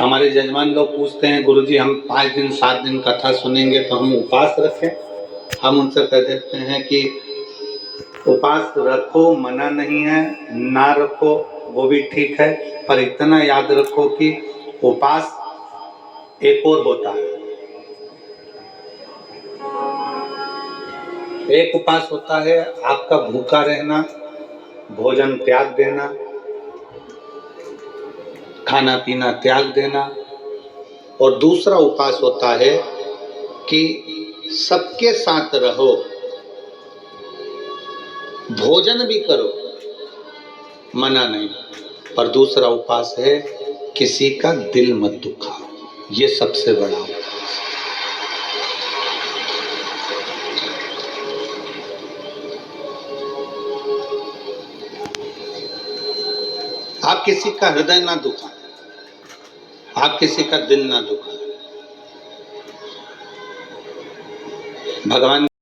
हमारे जजमान लोग पूछते हैं, गुरुजी हम 5 दिन 7 दिन कथा सुनेंगे तो हम उपवास रखें? हम उनसे कह देते हैं कि उपवास रखो, मना नहीं है, ना रखो वो भी ठीक है, पर इतना याद रखो कि उपवास एक और होता है। एक उपवास होता है आपका भूखा रहना, भोजन त्याग देना, खाना पीना त्याग देना, और दूसरा उपवास होता है कि सबके साथ रहो, भोजन भी करो, मना नहीं, पर दूसरा उपवास है किसी का दिल मत दुखाओ। ये सबसे बड़ा उपवास। आप किसी का हृदय ना दुखाएं, आप किसी का दिल ना दुखाएं। भगवान